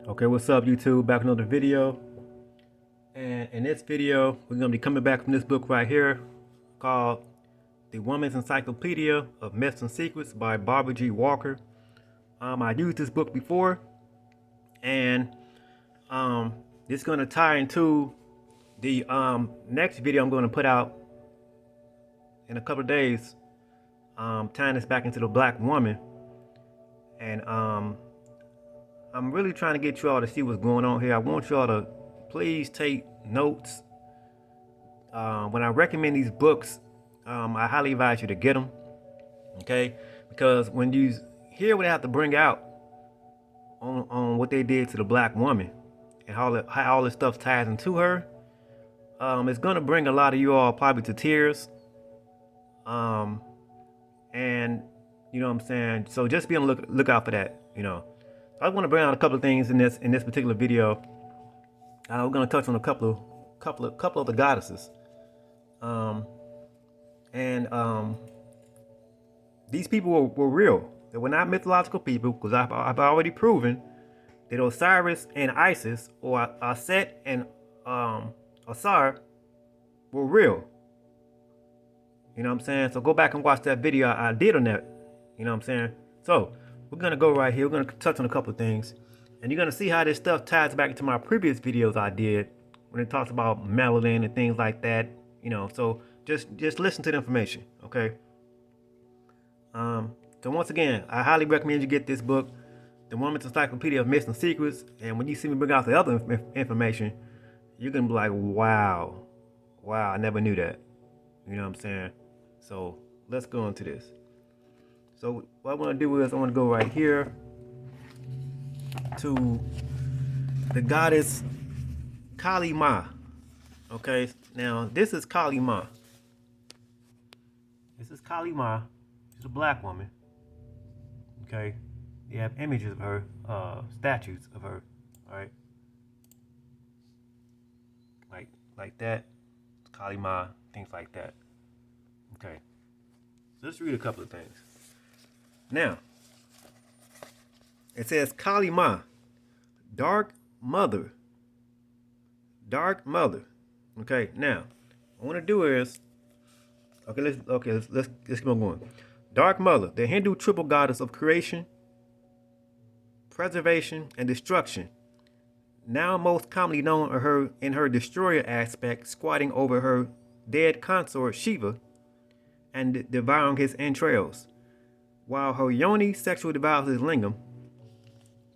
Okay, what's up YouTube? Back with another video. And in this video, we're gonna be coming back from this book right here called The Woman's Encyclopedia of Myths and Secrets by Barbara G. Walker. I used this book before, and this is gonna tie into the next video I'm gonna put out in a couple of days, tying this back into the Black woman. And I'm really trying to get you all to see what's going on here. I want you all to please take notes. When I recommend these books, I highly advise you to get them, okay? Because when you hear what they have to bring out on what they did to the Black woman and how all this stuff ties into her, it's gonna bring a lot of you all probably to tears. And you know what I'm saying? So just be on the lookout for that, you know. I want to bring out a couple of things in this particular video. We're gonna touch on a couple of the goddesses. These people were real. They were not mythological people, because I've already proven that Osiris and Isis, or Set and Osir, were real. You know what I'm saying? So go back and watch that video I did on that. You know what I'm saying? So we're gonna go right here. We're gonna touch on a couple of things, and you're gonna see how this stuff ties back into my previous videos I did when it talks about melanin and things like that. You know, so just listen to the information, okay? So once again, I highly recommend you get this book, The Woman's Encyclopedia of Myths and Secrets. And when you see me bring out the other information, you're gonna be like, wow, I never knew that. You know what I'm saying? So let's go into this. So what I want to do is I want to go right here to the goddess Kali Ma. Okay, now this is Kali Ma. This is Kali Ma. She's a Black woman. Okay, they have images of her, statues of her. All right, like that. Kali Ma, things like that. Okay, so let's read a couple of things. Now, it says Kali Ma, dark mother. Dark mother. Okay, now, what I want to do is, let's keep on going. Dark mother, the Hindu triple goddess of creation, preservation, and destruction. Now most commonly known are her in her destroyer aspect, squatting over her dead consort Shiva and devouring his entrails. While her yoni sexual devours his lingam,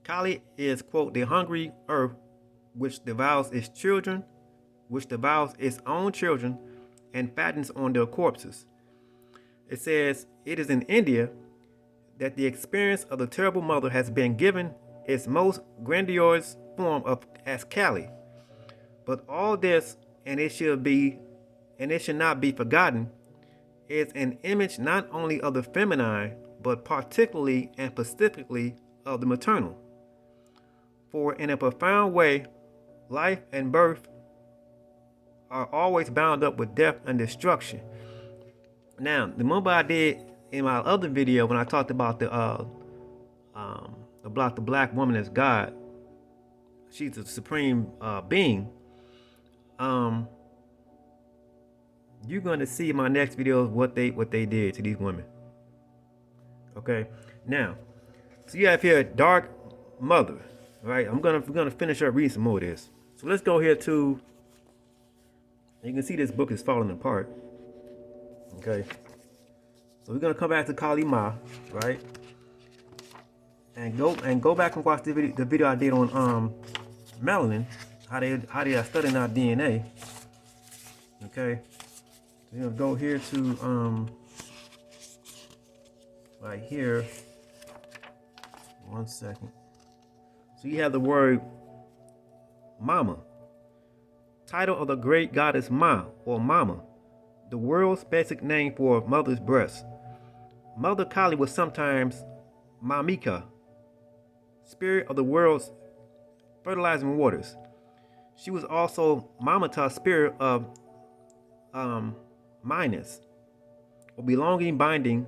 Kali is, quote, the hungry earth which devours its children, which devours its own children and fattens on their corpses. It says it is in India that the experience of the terrible mother has been given its most grandiose form as Kali. But all this, and it should not be forgotten, is an image not only of the feminine, but particularly and specifically of the maternal. For in a profound way, life and birth are always bound up with death and destruction. Now, remember I did in my other video when I talked about the Black woman as God. She's the supreme being. You're gonna see in my next video what they did to these women. Okay, now, so you have here dark mother, right? We're gonna finish up reading some more of this. So let's go here to. You can see this book is falling apart. Okay, so we're gonna come back to Kali Ma, right? And go back and watch the video I did on melanin, how they are studying our DNA. Okay, so you're gonna go here to right here. One second. So you have the word mama. Title of the great goddess Ma, or Mama, the world's basic name for mother's breast. Mother Kali was sometimes Mamika, spirit of the world's fertilizing waters. She was also Mamata, spirit of Minas, or belonging, binding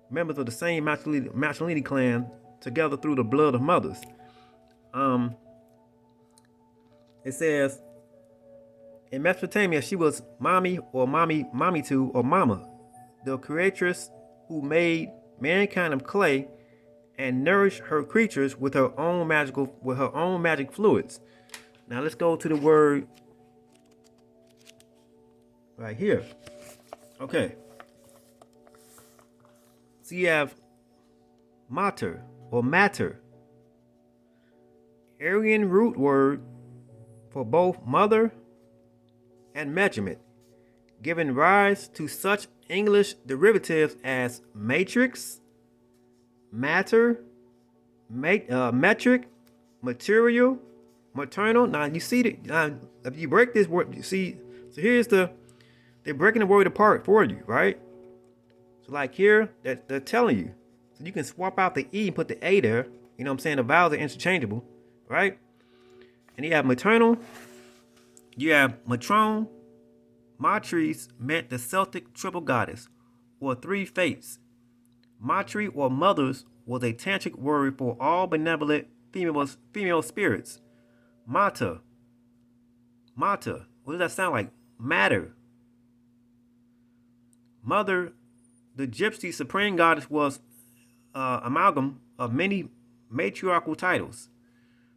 members of the same matrilineal clan together through the blood of mothers. It says, in Mesopotamia, she was Mami or Mamitu or Mama, the creatress who made mankind of clay and nourished her creatures with her own magic fluids. Now let's go to the word right here. Okay. So you have mater or matter, Aryan root word for both mother and measurement, giving rise to such English derivatives as matrix, matter, metric, material, maternal. Now you see that if you break this word, you see. So they're breaking the word apart for you, right? So like here, they're telling you. So you can swap out the E and put the A there. You know what I'm saying? The vowels are interchangeable, right? And you have maternal. You have matrone. Matrice meant the Celtic triple goddess, or three fates. Matri or mothers was a tantric word for all benevolent female spirits. Mata. What does that sound like? Matter. Mother, the gypsy supreme goddess, was amalgam of many matriarchal titles.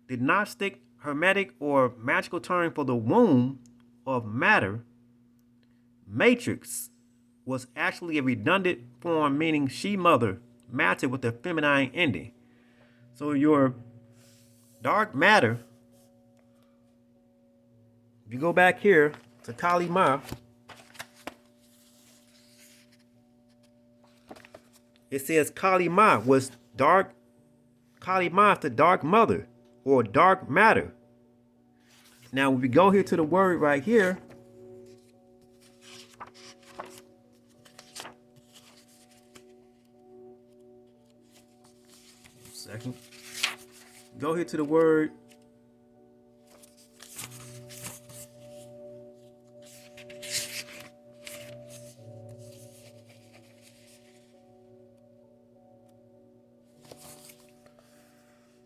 The Gnostic, Hermetic, or magical term for the womb of matter, matrix, was actually a redundant form meaning she-mother, matter with a feminine ending. So your dark matter, if you go back here to Kali Ma, it says Kali Ma was dark. Kali Ma is the dark mother or dark matter. Now, when we go here to the word right here, second. Go here to the word.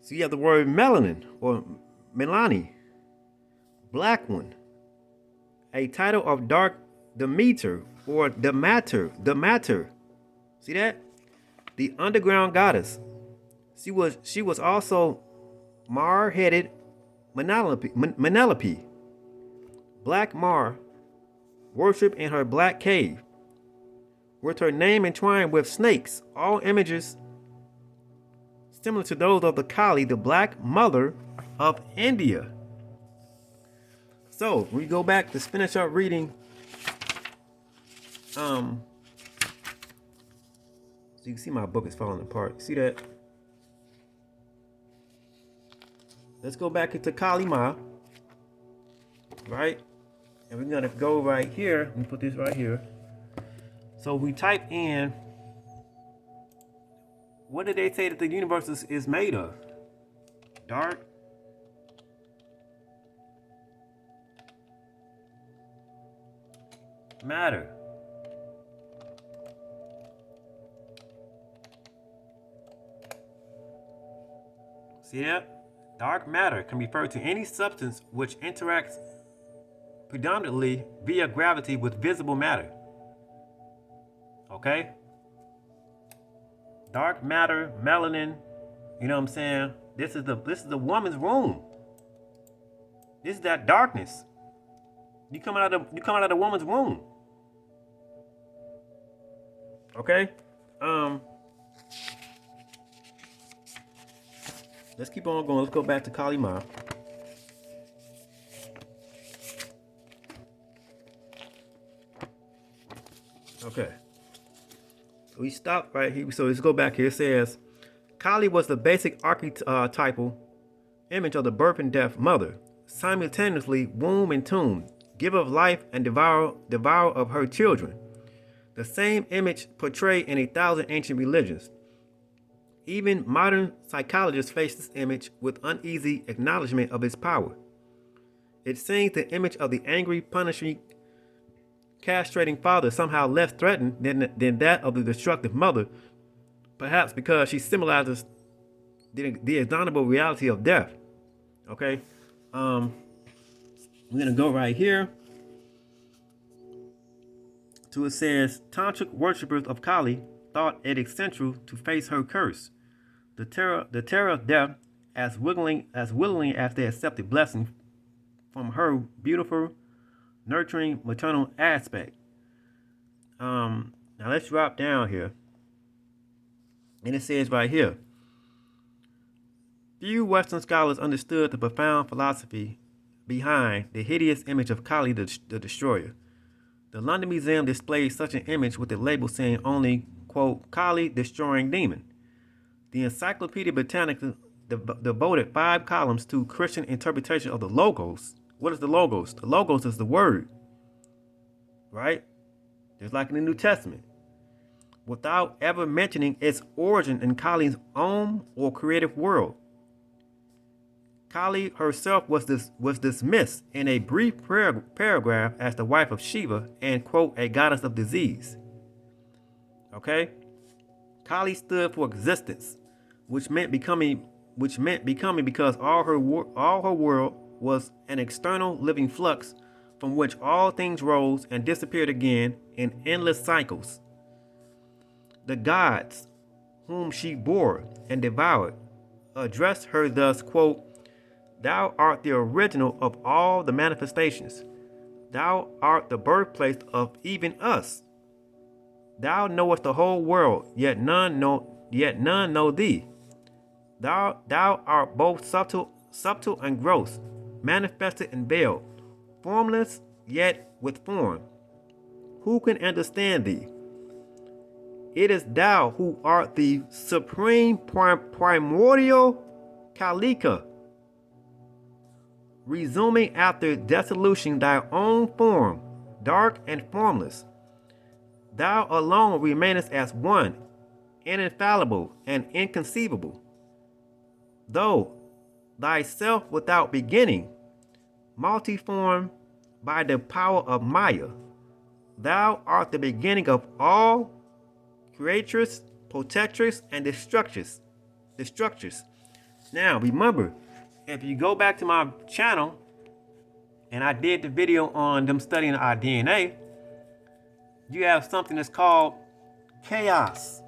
So you have the word melanin or Melani, black one, a title of dark Demeter or the matter. See that? The underground goddess. She was also Mar-headed Menelope, Black Mar, worshipped in her black cave, with her name entwined with snakes, all images similar to those of the Kali, the Black Mother of India. So we go back to finish up reading. So you can see my book is falling apart. See that? Let's go back into Kali Ma, right? And we're gonna go right here. Let me put this right here. So we type in, what did they say that the universe is made of? Dark matter. See that? Dark matter can refer to any substance which interacts predominantly via gravity with visible matter. Okay? Dark matter, melanin, you know what I'm saying? This is the woman's womb. This is that darkness. You come out of the woman's womb. Okay? Let's keep on going. Let's go back to Kali Ma. Okay. So we stopped right here. So let's go back here. It says, Kali was the basic archetypal image of the birth and death mother, simultaneously womb and tomb, giver of life and devourer of her children. The same image portrayed in 1,000 ancient religions. Even modern psychologists face this image with uneasy acknowledgement of its power. It seems the image of the angry, punishing, castrating father somehow less threatened than that of the destructive mother, perhaps because she symbolizes the inexorable reality of death. Okay? We're going to go right here to it says, Tantric worshippers of Kali thought it essential to face her curse, the terror of death, as willingly as they accepted blessing from her beautiful, nurturing, maternal aspect. Now let's drop down here. And it says right here, few Western scholars understood the profound philosophy behind the hideous image of Kali the Destroyer. The London Museum displays such an image with the label saying only, quote, Kali destroying demon. The Encyclopedia Britannica devoted 5 columns to Christian interpretation of the Logos. What is the Logos? The Logos is the word, right? Just like in the New Testament, without ever mentioning its origin in Kali's own or creative world. Kali herself was dismissed in a brief paragraph as the wife of Shiva and, quote, a goddess of disease. Okay? Kali stood for existence, which meant becoming because all her world was an external living flux from which all things rose and disappeared again in endless cycles. The gods, whom she bore and devoured, addressed her thus, quote, Thou art the original of all the manifestations. Thou art the birthplace of even us. Thou knowest the whole world, yet none know thee. Thou art both subtle and gross, manifested and veiled, formless yet with form. Who can understand thee? It is thou who art the supreme primordial Kalika, resuming after dissolution thy own form, dark and formless. Thou alone remainest as one, infallible and inconceivable. Though thyself without beginning, multiform by the power of Maya, thou art the beginning of all, creatress, protectress, and destructress. Now remember, if you go back to my channel, and I did the video on them studying our DNA, you have something that's called chaos,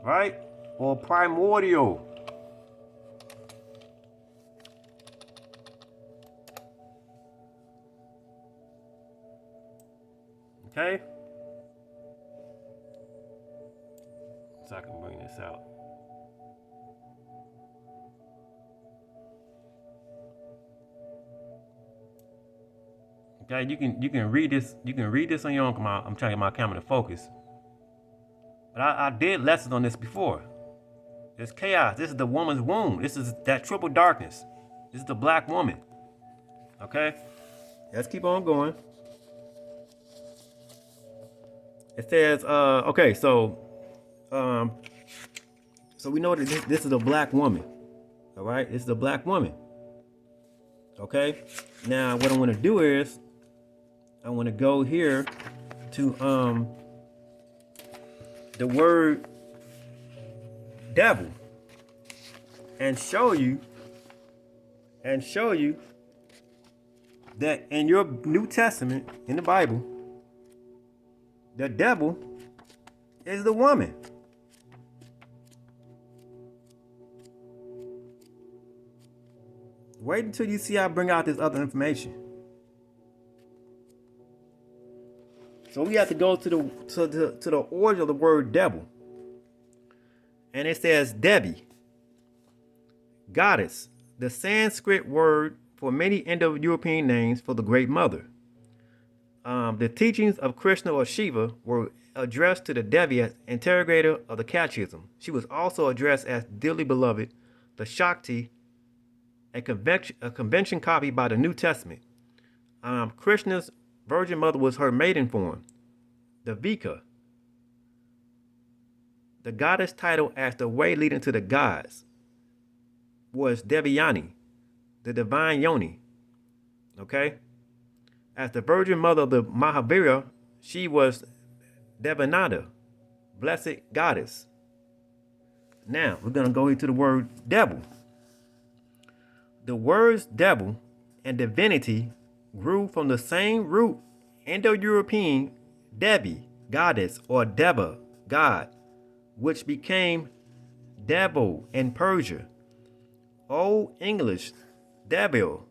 right? Or primordial. Okay? So I can bring this out. Okay, you can read this. You can read this on your own. I'm trying to get my camera to focus. But I did lessons on this before. There's chaos. This is the woman's womb. This is that triple darkness. This is the black woman. Okay? Let's keep on going. It says, okay, so we know that this is a black woman. All right? This is a black woman. Okay? Now, what I want to do is, I want to go here to the word devil and show you that in your New Testament, in the Bible, the devil is the woman. Wait until you see I bring out this other information. So we have to go to the origin of the word devil. And it says Devi, goddess, the Sanskrit word for many Indo-European names for the Great Mother. The teachings of Krishna or Shiva were addressed to the Devi as interrogator of the Catechism. She was also addressed as dearly beloved, the Shakti, a convention copied by the New Testament. Krishna's Virgin Mother was her maiden form, the Vika. The goddess title as the way leading to the gods was Devayani, the divine Yoni. Okay? As the Virgin Mother of the Mahavira, she was Devananda, blessed goddess. Now, we're going to go into the word devil. The words devil and divinity grew from the same root Indo-European Devi, goddess, or Deva, god, which became devil in Persia. Old English devil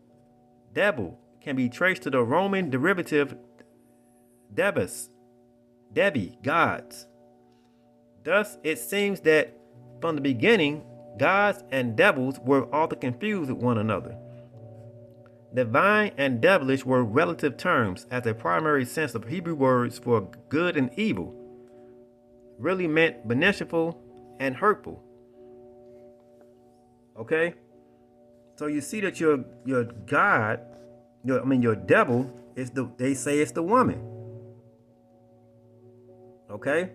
can be traced to the Roman derivative devas, Devi, gods. Thus, it seems that from the beginning, gods and devils were often confused with one another. Divine and devilish were relative terms, as a primary sense of Hebrew words for good and evil really meant beneficial and hurtful. Okay? So you see that your God, your devil is they say it's the woman. Okay?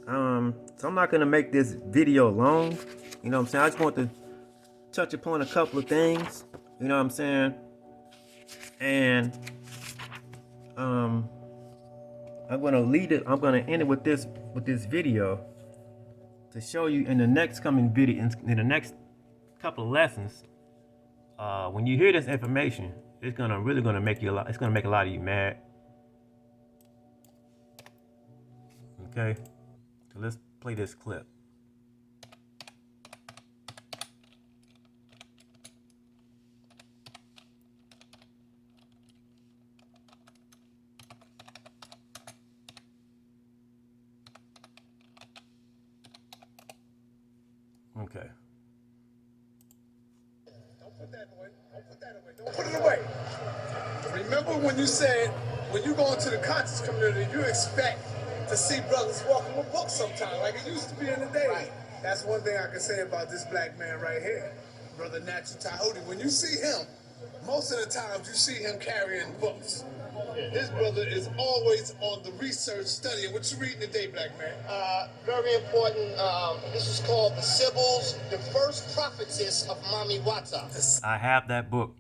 So I'm not gonna make this video long. You know what I'm saying? I just want to touch upon a couple of things. You know what I'm saying? And I'm gonna end it with this video to show you in the next coming video, in the next couple of lessons. When you hear this information, it's really gonna make you it's gonna make a lot of you mad. Okay, so let's play this clip. Okay. Don't put that away. Don't put that away. Don't put it away. Remember when you said, when you go into the conscious community, you expect to see brothers walking with books sometime, like it used to be in the day. Right. That's one thing I can say about this black man right here, Brother Natural Tahuti. When you see him, most of the times you see him carrying books. This brother is always on the research studying. What you reading today, black man? Very important. This is called The Sibyls, the First Prophetess of Mami Wata. I have that book.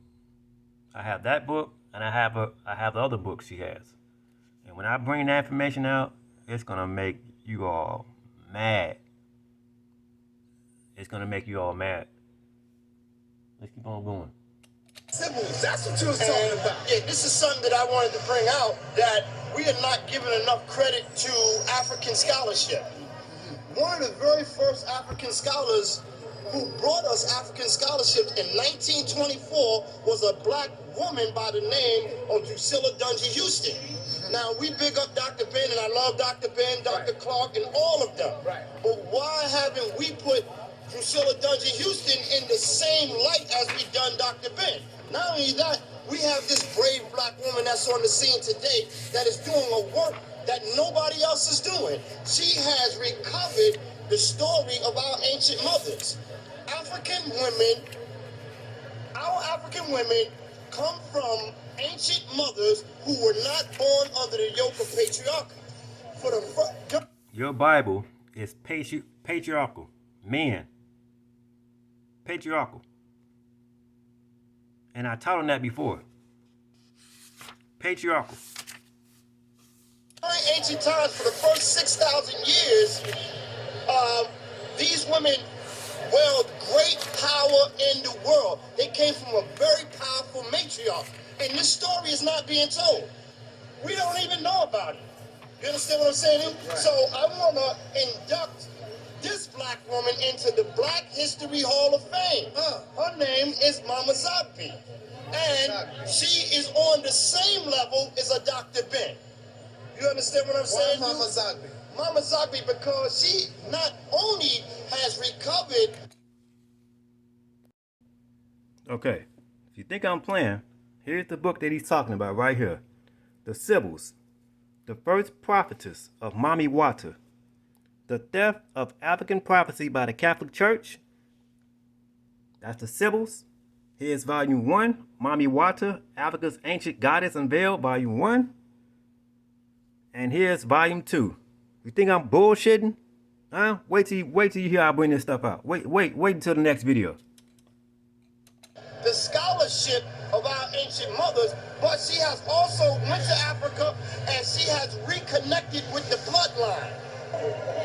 I have that book, and I have the other books she has. And when I bring that information out, it's gonna make you all mad. It's gonna make you all mad. Let's keep on going. Sibyls, that's what you was talking about. Yeah, this is something that I wanted to bring out, that we are not giving enough credit to African scholarship. One of the very first African scholars who brought us African scholarship in 1924 was a black woman by the name of Drusilla Dungy Houston. Now, we big up Dr. Ben, and I love Dr. Ben, Dr. Clark, and all of them. Right. But why haven't we put Drusilla Dungy Houston in the same light as we done Dr. Ben? Not only that, we have this brave black woman that's on the scene today that is doing a work that nobody else is doing. She has recovered the story of our ancient mothers. Our African women come from ancient mothers who were not born under the yoke of patriarchy. Your Bible is patriarchal. Men. Patriarchal. And I taught on that before. Patriarchal. During ancient times, for the first 6,000 years, these women wield great power in the world. They came from a very powerful matriarch. And this story is not being told. We don't even know about it. You understand what I'm saying? Right. So I want to induct this black woman into the Black History Hall of Fame. Her name is Mama Zogby. And she is on the same level as a Dr. Ben. You understand what I'm saying? Why Mama Zogby? Mama Zogby, because she not only has recovered. Okay, if you think I'm playing, here's the book that he's talking about right here. The Sibyls, the First Prophetess of Mami Wata. The Theft of African Prophecy by the Catholic Church. That's the Sibyls. Here's Volume 1, Mami Wata, Africa's Ancient Goddess Unveiled, Volume 1. And here's Volume 2. You think I'm bullshitting? Huh? Wait till you hear I bring this stuff out. Wait until the next video. The scholarship of our ancient mothers, but she has also went to Africa and she has reconnected with the bloodline.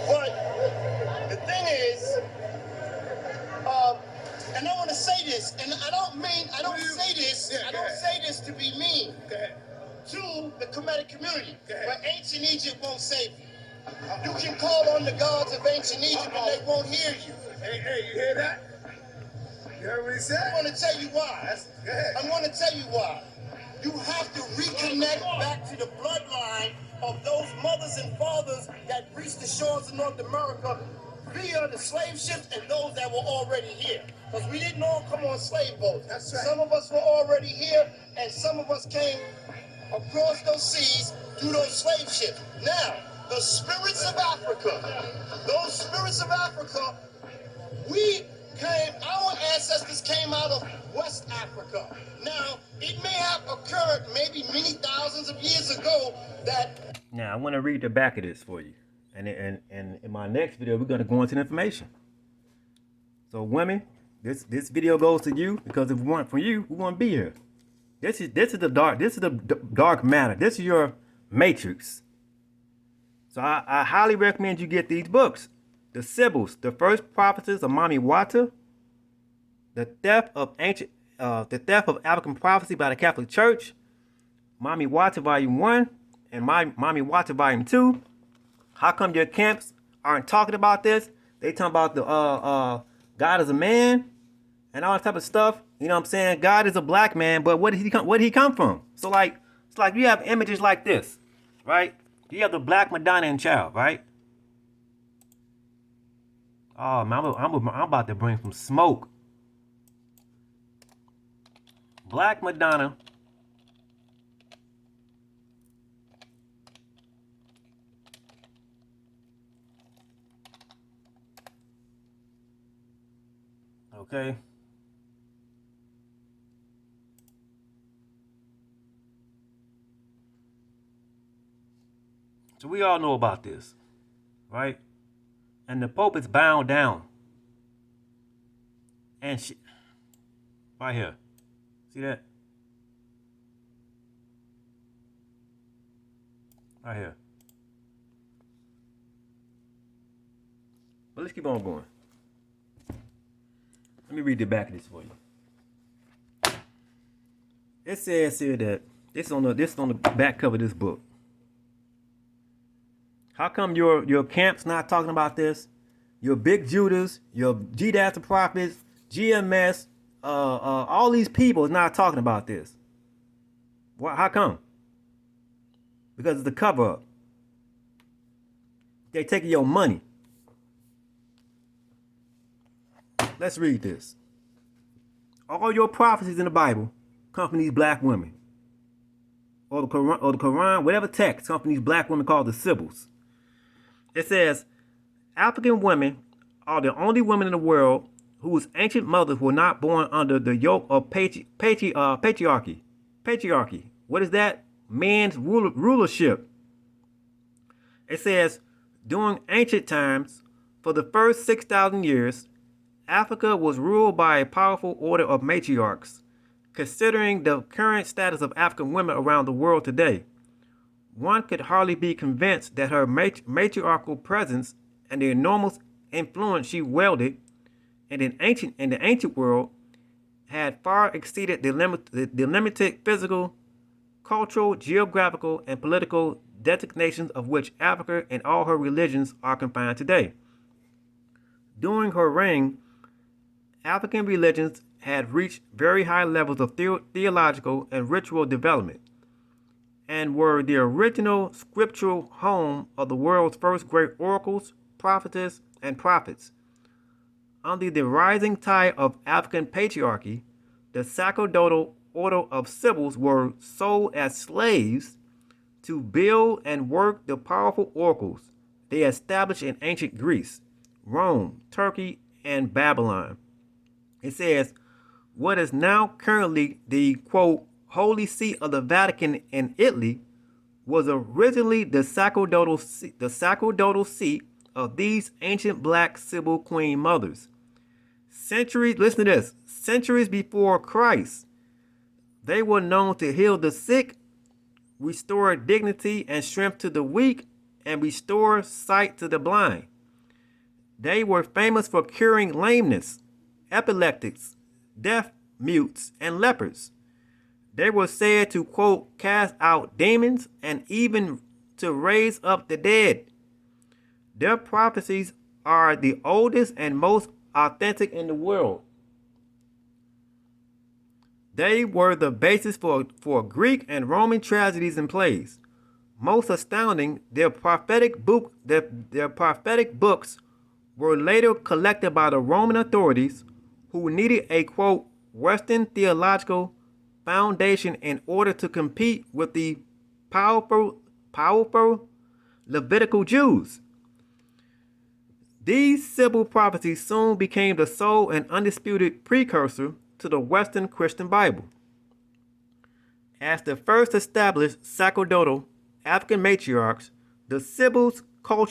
But the thing is, And I want to say this, and I don't say this to be mean to the Kemetic community, but ancient Egypt won't save you. You can call on the gods of ancient Egypt and they won't hear you. Hey, you hear that? You heard what he said? I want to tell you why. I want to tell you why. You have to reconnect back to the bloodline of those mothers and fathers that reached the shores of North America via the slave ships and those that were already here. Because we didn't all come on slave boats. That's right. Some of us were already here, and some of us came across those seas through those slave ships. Now, the spirits of Africa, those spirits of Africa, our ancestors came out of West Africa. Now, it may have occurred maybe many thousands of years ago that... Now, I want to read the back of this for you. And in my next video, we're going to go into the information. So, women, this video goes to you because if we want from you, we want to be here. This is the dark matter. This is your matrix. So I highly recommend you get these books. The Sibyls, the First Prophecies of Mami Wata, The Theft of African Prophecy by the Catholic Church, Mami Wata Volume 1, and Mami Wata Volume 2. How come your camps aren't talking about this? They talking about the God is a man and all that type of stuff. You know what I'm saying? God is a black man, but where did he come from? So like it's like you have images like this, right? You have the Black Madonna and Child, right? Oh man, I'm about to bring some smoke. Black Madonna. Okay. So we all know about this, right? And the Pope is bound down. And she, right here, see that? Right here. But let's keep on going. Let me read the back of this for you. It says here that this is on the back cover of this book. How come your camp's not talking about this? Your Big Judas, your G-Dash the Prophets, GMS, all these people is not talking about this. Why? How come? Because it's the cover up. They taking your money. Let's read this. All your prophecies in the Bible come from these black women. Or the Quran, whatever text come from these black women called the Sibyls. It says, African women are the only women in the world whose ancient mothers were not born under the yoke of patriarchy. Patriarchy. What is that? Man's rulership. It says, during ancient times, for the first 6,000 years, Africa was ruled by a powerful order of matriarchs. Considering the current status of African women around the world today, one could hardly be convinced that her matriarchal presence and the enormous influence she wielded in the ancient world had far exceeded the limited physical, cultural, geographical, and political designations of which Africa and all her religions are confined today. During her reign, African religions had reached very high levels of theological and ritual development, and were the original scriptural home of the world's first great oracles, prophetess, and prophets. Under the rising tide of African patriarchy, the sacerdotal order of Sibyls were sold as slaves to build and work the powerful oracles they established in ancient Greece, Rome, Turkey, and Babylon. It says, what is now currently the, quote, Holy See of the Vatican in Italy was originally the sacerdotal seat of these ancient black Sibyl queen mothers. Centuries, listen to this, centuries before Christ, they were known to heal the sick, restore dignity and strength to the weak, and restore sight to the blind. They were famous for curing lameness epileptics, deaf mutes, and lepers. They were said to, quote, cast out demons and even to raise up the dead. Their prophecies are the oldest and most authentic in the world. They were the basis for Greek and Roman tragedies and plays. Most astounding, their prophetic books were later collected by the Roman authorities, who needed a, quote, Western theological foundation in order to compete with the powerful Levitical Jews. These Sybil prophecies soon became the sole and undisputed precursor to the Western Christian Bible. As the first established sacerdotal African matriarchs, the Sybil's culture